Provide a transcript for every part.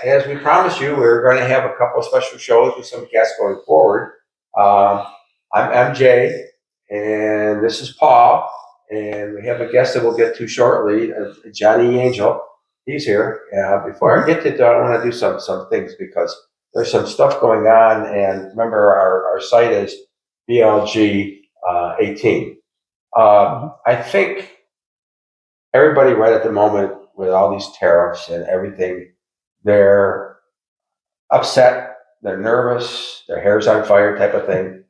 as we promised you, we're going to have a couple of special shows with some guests going forward. I'm MJ, and this is Paul, and we have a guest that we'll get to shortly, Johnny Angel. He's here. Before I get to that, I want to do some things because there's some stuff going on, and remember our site is BLG18. I think everybody right at the moment with all these tariffs and everything, they're upset, they're nervous, their hair's on fire type of thing.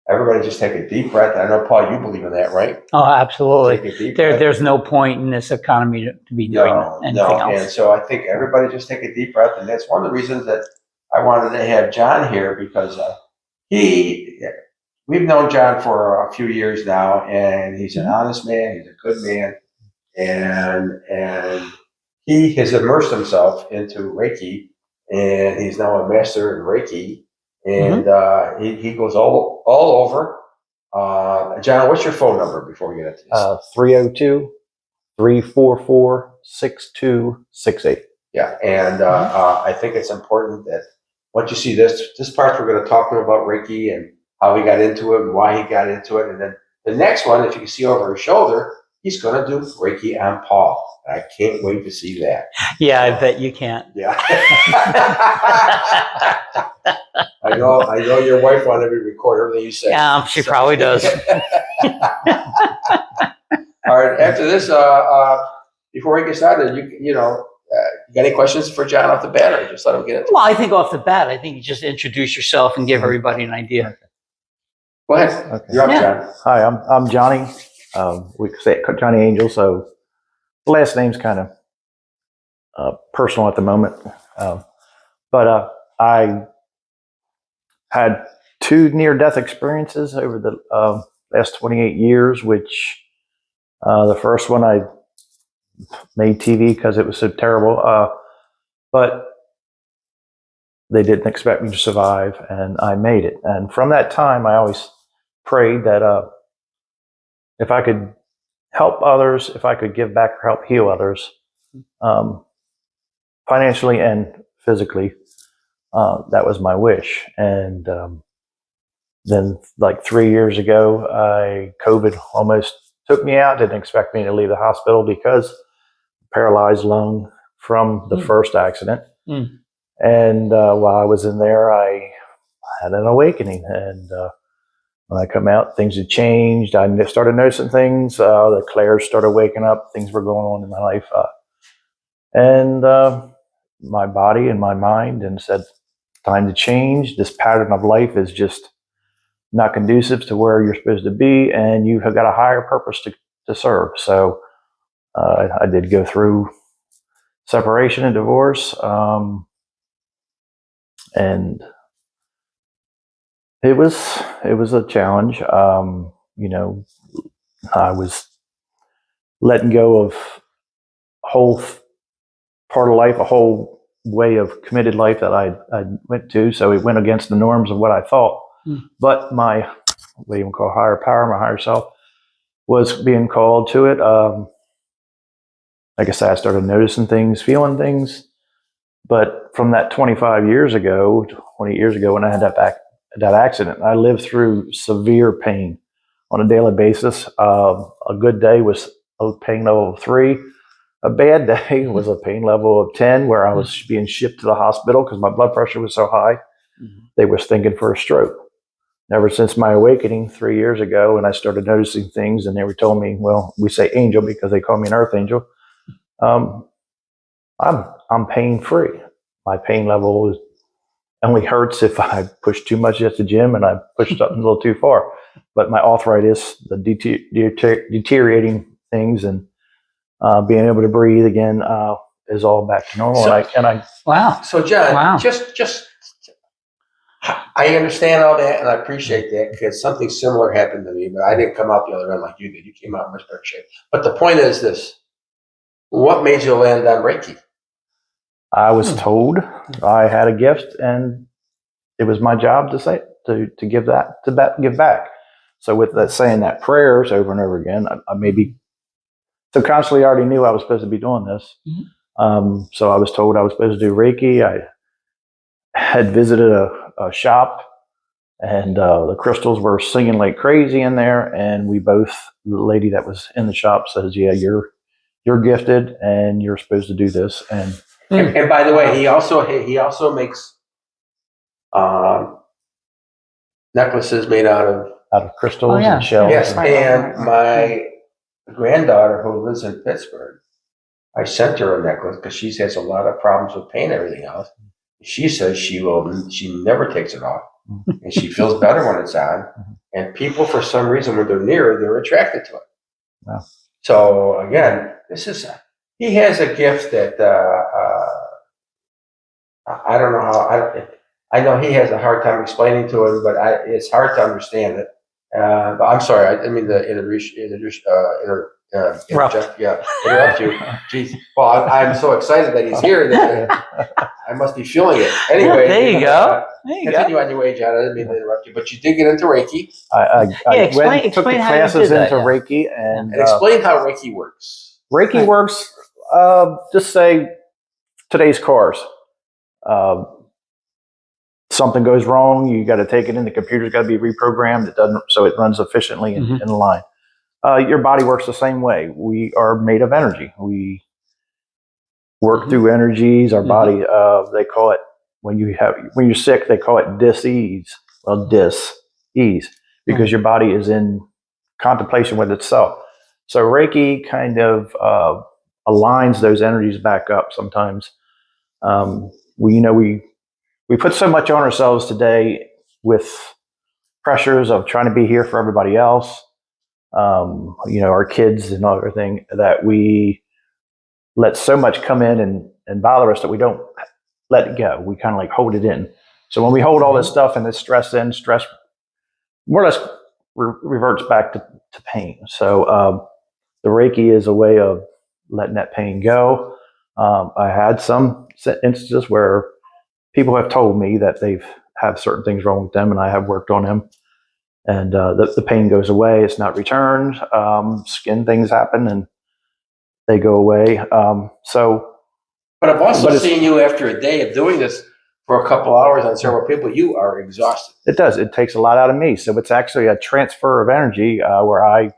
Everybody just take a deep breath. I know, Paul, you believe in that, right? Oh, absolutely. Take a deep breath. There's no point in this economy to be doing anything else. And so I think everybody just take a deep breath. And that's one of the reasons that I wanted to have John here, because we've known John for a few years now, and he's an honest man. He's a good man. And he has immersed himself into Reiki, and he's now a master in Reiki, and he goes all over. John, what's your phone number before we get into this? 302-344-6268. Yeah, and I think it's important that once you see this part, we're going to talk to him about Reiki and how he got into it and why he got into it. And then the next one, if you can see over his shoulder, he's going to do Reiki on Paul. I can't wait to see that. Yeah, I bet you can't. Yeah. I know your wife wanted to record everything you say. Yeah, she probably does. All right, after this, before we get started, you got any questions for John off the bat, or just let him get it? Well, I think off the bat, you just introduce yourself and give everybody an idea. Go ahead. Okay. You're up, John. Hi, I'm Johnny. We say Johnny Angel, so the last name's kind of personal at the moment. But I had 2 near-death experiences over the last 28 years, which the first one I made TV because it was so terrible. But they didn't expect me to survive, and I made it. And from that time, I always prayed that if I could help others, if I could give back or help heal others, financially and physically, that was my wish. And then, like 3 years ago, COVID almost took me out. Didn't expect me to leave the hospital because paralyzed lung from the first accident. And while I was in there, I had an awakening. And when I come out, things had changed. I started noticing things. The clairs started waking up. Things were going on in my life. And my body and my mind and said, time to change. This pattern of life is just not conducive to where you're supposed to be, and you have got a higher purpose to serve. So I did go through separation and divorce, and it was a challenge. I was letting go of a whole part of life, a whole way of committed life that I went to. So it went against the norms of what I thought. But my, what you call higher power, my higher self, was being called to it. Like I said, I started noticing things, feeling things. But from that 20 years ago, when I had that accident, I lived through severe pain on a daily basis. A good day was a pain level of 3. A bad day was a pain level of 10, where I was being shipped to the hospital because my blood pressure was so high. They was thinking for a stroke. Ever since my awakening 3 years ago, and I started noticing things, and they were telling me, well, we say angel because they call me an earth angel. I'm pain free. My pain level only hurts if I push too much at the gym and I push something a little too far. But my arthritis, the deteriorating things, and being able to breathe again is all back to normal. Wow. So John, just I understand all that, and I appreciate that, because something similar happened to me, but I didn't come out the other end like you did. You came out in much better shape. But the point is this: what made you land on Reiki? I was told I had a gift, and it was my job to give back. So with that, saying that prayers over and over again, I maybe subconsciously already knew I was supposed to be doing this. So I was told I was supposed to do Reiki. I had visited a shop, and the crystals were singing like crazy in there. And the lady that was in the shop says, "Yeah, you're gifted, and you're supposed to do this." And by the way, he also makes necklaces made out of crystals and shells. yes. and- And my granddaughter who lives in Pittsburgh, I sent her a necklace because she has a lot of problems with pain and everything else. She says she never takes it off, and she feels better when it's on. And people, for some reason, when they're near her, they're attracted to it. Wow. So again, he has a gift that I don't know how. I know he has a hard time explaining to it, but it's hard to understand it. But I'm sorry, I didn't mean to interrupt you. Jeez. Well, I'm so excited that he's here that I must be feeling it. Anyway, there you go. Continue on your way, John. I didn't mean to interrupt you, but you did get into Reiki. I took the explain how you classes did that, into yeah. Reiki and Explain how Reiki works. Reiki works. Just say today's cars. Something goes wrong, you got to take it in. The computer's got to be reprogrammed. It doesn't, so it runs efficiently in line. Your body works the same way. We are made of energy. We work through energies. Our body. They call it when you're sick. They call it dis-ease. Well, dis-ease because your body is in contemplation with itself. So Reiki kind of aligns those energies back up. Sometimes we put so much on ourselves today with pressures of trying to be here for everybody else, our kids and everything, that we let so much come in and bother us that we don't let it go. We kind of like hold it in. So when we hold all this stuff and this stress more or less reverts back to pain. So the Reiki is a way of letting that pain go. I had some instances where people have told me that they've have certain things wrong with them, and I have worked on them, and the pain goes away. It's not returned. Skin things happen, and they go away. But I've also seen you after a day of doing this for a couple hours on several people. You are exhausted. It does. It takes a lot out of me. So it's actually a transfer of energy where I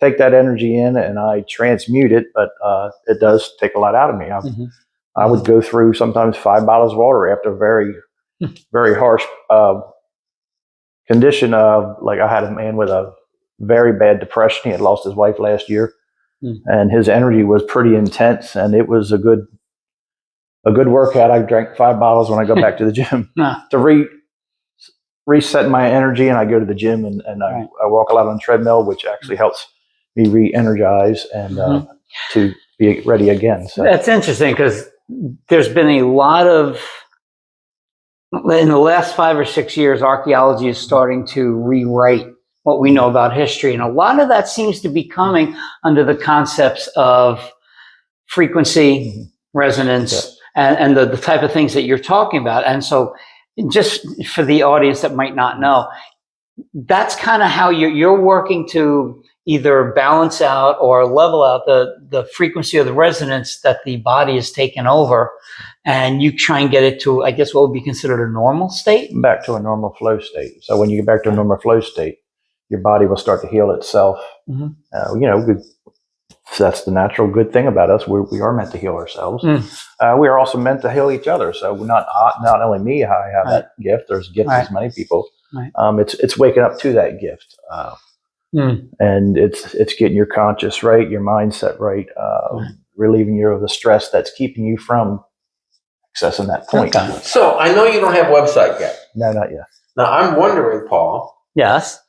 take that energy in and I transmute it, but it does take a lot out of me. I would go through sometimes 5 bottles of water after a very, very harsh condition. Like I had a man with a very bad depression. He had lost his wife last year, and his energy was pretty intense, and it was a good workout. I drank 5 bottles when I go back to the gym to reset my energy, and I go to the gym and I walk a lot on the treadmill, which actually helps me re-energize and to be ready again. So that's interesting because there's been a lot of, in the last 5 or 6 years, archaeology is starting to rewrite what we know about history. And a lot of that seems to be coming under the concepts of frequency, resonance, and the type of things that you're talking about. And so just for the audience that might not know, that's kind of how you're working to either balance out or level out the frequency or the resonance that the body has taken over, and you try and get it to, I guess, what would be considered a normal state? Back to a normal flow state. So when you get back to a normal flow state, your body will start to heal itself. That's the natural good thing about us. We are meant to heal ourselves. We are also meant to heal each other. So not only me, I have that gift. There's gifts as many people. It's waking up to that gift. And it's getting your conscious right, your mindset right, relieving you of the stress that's keeping you from accessing that point. So I know you don't have a website yet. No, not yet. Now I'm wondering, Paul. Yes.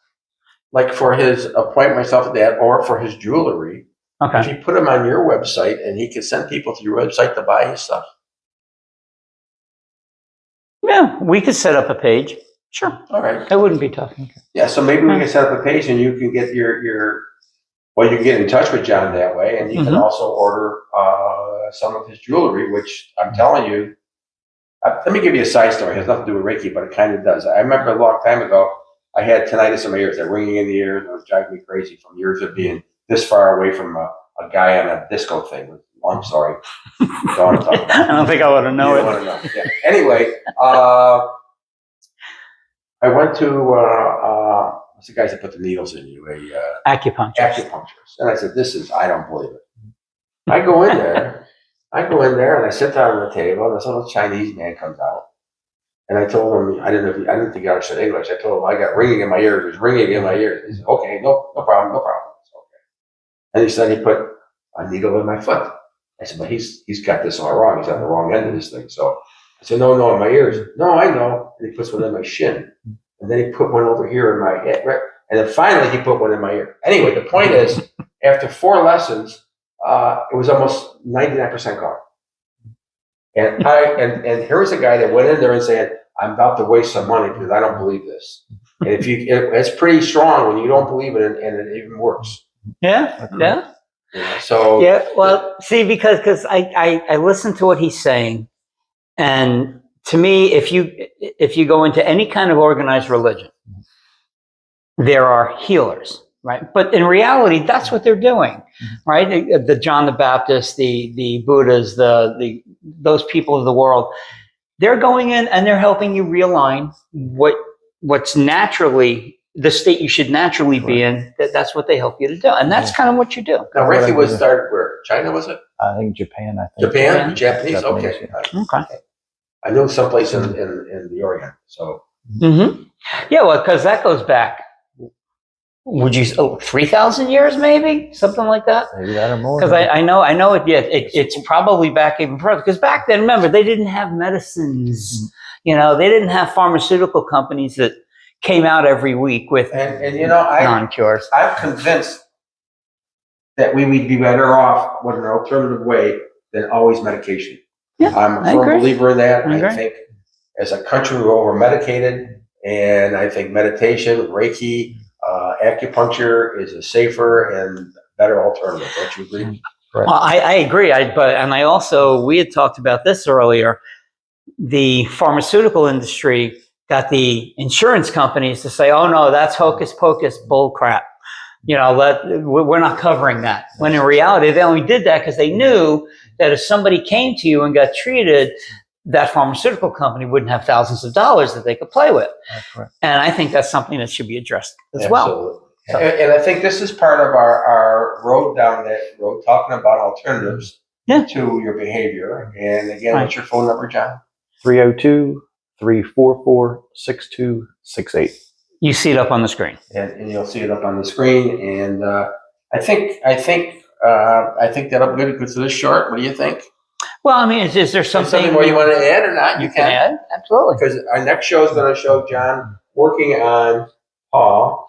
Like for his appoint myself with that, or for his jewelry. If you put him on your website and he can send people to your website to buy his stuff. Yeah, we could set up a page. Sure. All right. That wouldn't be tough. Yeah, so maybe we can set up a page and you can get you can get in touch with John that way, and you can also order some of his jewelry, which I'm telling you, let me give you a side story. It has nothing to do with Reiki, but it kind of does. I remember a long time ago, I had tinnitus in my ears. They're ringing in the ears, and it was driving me crazy from years of being this far away from a guy on a disco thing with Oh, I'm sorry. Don't want to talk about it. I don't think I want to know You it. don't want to know. Yeah. Anyway, I went to what's the guys that put the needles in you? Acupuncturist. Acupuncturist. And I said, I don't believe it. I go in there and I sit down on the table and this little Chinese man comes out. And I told him, I didn't think he understood English. I told him I got ringing in my ears. It was ringing in my ears. He said, okay, no problem. It's okay. And he said he put a needle in my foot. I said, but he's got this all wrong. He's on the wrong end of this thing. So I said, no, in my ears. No, I know. And he puts one in my shin. And then he put one over here in my head. Right? And then finally he put one in my ear. Anyway, the point is, after 4 lessons, it was almost 99% gone. And and here was a guy that went in there and said, I'm about to waste some money because I don't believe this. And it's pretty strong when you don't believe it and it even works. Yeah. So yeah. Well, see, because I listen to what he's saying, and to me, if you go into any kind of organized religion, there are healers, right? But in reality, that's what they're doing, right? The John the Baptist, the Buddhas, those people of the world, they're going in and they're helping you realign what's naturally the state you should naturally be in. That's what they help you to do, and that's kind of what you do. Now, Reiki was started where? China, was it? I think Japan. Japan? Japanese? Okay. Okay. I know someplace in the Orient. So. Mm-hmm. Yeah, well, because that goes back. Would you 3,000 years, maybe something like that? Maybe that or more. Because I know it. Yeah, it's probably back even further. Because back then, remember, they didn't have medicines. You know, they didn't have pharmaceutical companies that came out every week with and you know, non-cures. I'm convinced that we would be better off with an alternative way than always medication. Yeah, I'm a firm believer in that. I think as a country we're over medicated, and I think meditation, Reiki, acupuncture is a safer and better alternative. Don't you agree? Well, I agree. We had talked about this earlier. The pharmaceutical industry got the insurance companies to say, "Oh no, that's hocus pocus, bull crap." You know, we're not covering that. When in reality, they only did that because they knew that if somebody came to you and got treated, that pharmaceutical company wouldn't have thousands of dollars that they could play with. And I think that's something that should be addressed as well. So. And I think this is part of our road down that road, talking about alternatives to your behavior. And again, what's your phone number, John? 302-344-6268. You see it up on the screen. And you'll see it up on the screen. And I think that'll be good for this short. What do you think? Well, I mean, is there something more you want to add or not? You can add, absolutely. Because our next show is going to show John working on Paul,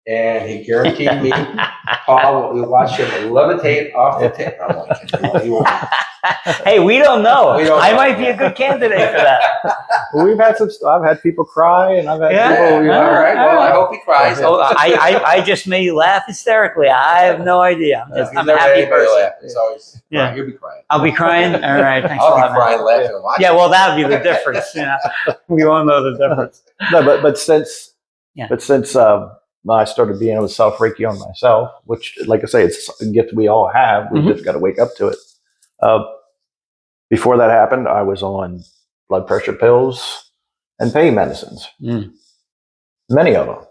and he guaranteed me Paul will watch him levitate off the table. Hey, we don't know. I might be a good candidate for that. Well, we've had I've had people cry, and I've had people. You know, all right. Well, I hope he cries. So I just may laugh hysterically. I have no idea. I'm a happy person. It's always you'll be crying. I'll be crying. All right. Thanks I'll a lot. Be crying, laughing, and watching. Yeah. Well, that would be the difference. You know, we all know the difference. No, but since I started being able to self Reiki on myself, which, like I say, it's a gift we all have. We just got to wake up to it. Before that happened, I was on blood pressure pills and pain medicines, many of them.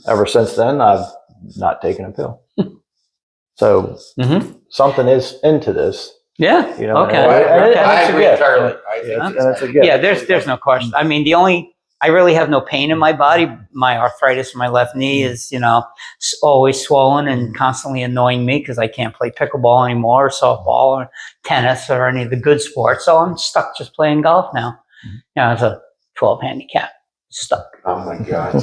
Ever since then, I've not taken a pill. So something is into this. Yeah. You know, okay. I agree entirely. That's a gift. Yeah. There's no question. I mean, I really have no pain in my body. My arthritis in my left knee is, always swollen and constantly annoying me because I can't play pickleball anymore, or softball, or tennis, or any of the good sports. So I'm stuck just playing golf now. As a 12 handicap, stuck. Oh my God.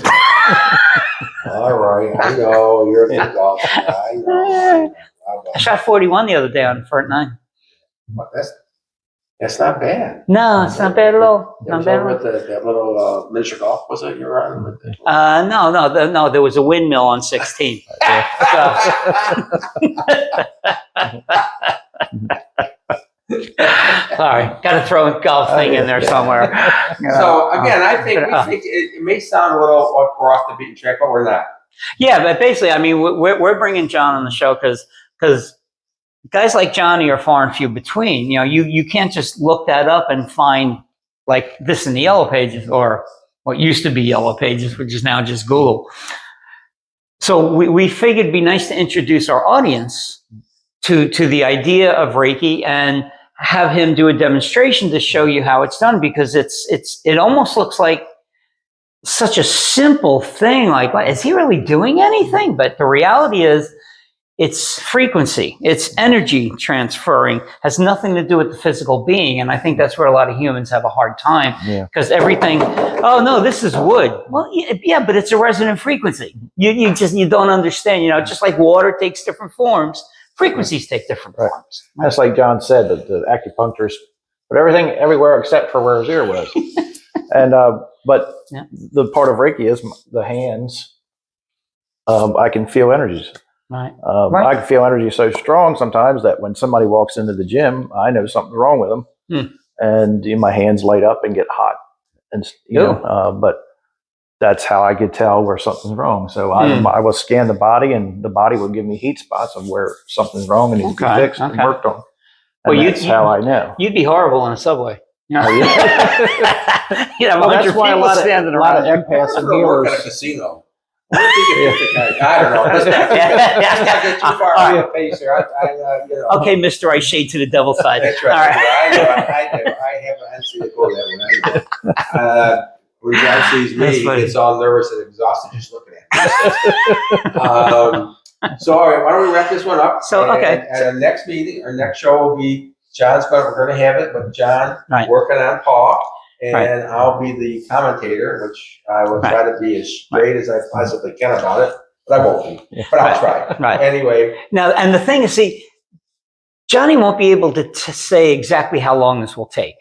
All right. I know you're a good golf guy. I know. I shot 41 the other day on Fort 9. That's not bad. No, it's not bad at all. Not bad at all. That little miniature golf, was it you were on? No. There was a windmill on 16. Sorry, got to throw a golf thing in there somewhere. So again, I think it may sound a little we're off the beaten track, but we're not. Yeah, but basically, I mean, we're bringing John on the show because guys like Johnny are far and few between. You know, you can't just look that up and find like this in the Yellow Pages, or what used to be Yellow Pages, which is now just Google. So we figured it'd be nice to introduce our audience to the idea of Reiki and have him do a demonstration to show you how it's done, because it almost looks like such a simple thing. Like, is he really doing anything? But the reality is, it's frequency, it's energy transferring, has nothing to do with the physical being. And I think that's where a lot of humans have a hard time, because everything, oh no, this is wood. Well, yeah, but it's a resonant frequency. You don't understand, you know, just like water takes different forms, frequencies take different forms. That's like John said, that the acupuncturist put everything everywhere except for where his ear was. And, but the part of Reiki is the hands. I can feel energies. Right. I can feel energy so strong sometimes that when somebody walks into the gym, I know something's wrong with them, and my hands light up and get hot, and you know. But that's how I could tell where something's wrong. So I will scan the body, and the body will give me heat spots of where something's wrong and needs to be fixed and worked on. And that's how I know. You'd be horrible on a subway. You know, you know, that's why a lot of empaths and healers. At a casino. I don't know. Let's not get too far off the pace here. You know. Okay, Mr. I shade to the devil's side. That's right. All right. I do. I have an answer to go that way. When John sees me, he gets all nervous and exhausted just looking at me. So, all right, why don't we wrap this one up? So, okay. At our next meeting, our next show will be we're going to have it with John working on Paul. And I'll be the commentator, which I will try to be as straight as I possibly can about it, but I won't be. But I'll try. Anyway. Now, and the thing is, see, Johnny won't be able to say exactly how long this will take,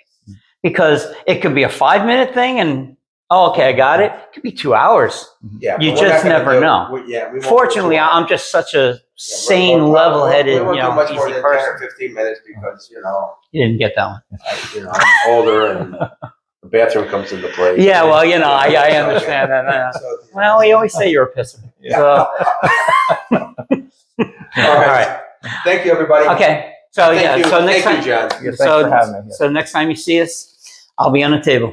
because it could be a 5-minute thing, and okay, I got it. It could be 2 hours. Yeah, you just never know. Fortunately, I'm just such a sane, level-headed, we won't you know, do much easy more than person. 10 or 15 minutes because you didn't get that one. I'm older and the bathroom comes into play. Yeah, well, you know, I understand that. Well, we always say you're a pisser. Yeah. So. All right. Thank you, everybody. Okay. So Thank you. So next time, John. Thanks for having me. So next time you see us, I'll be on the table.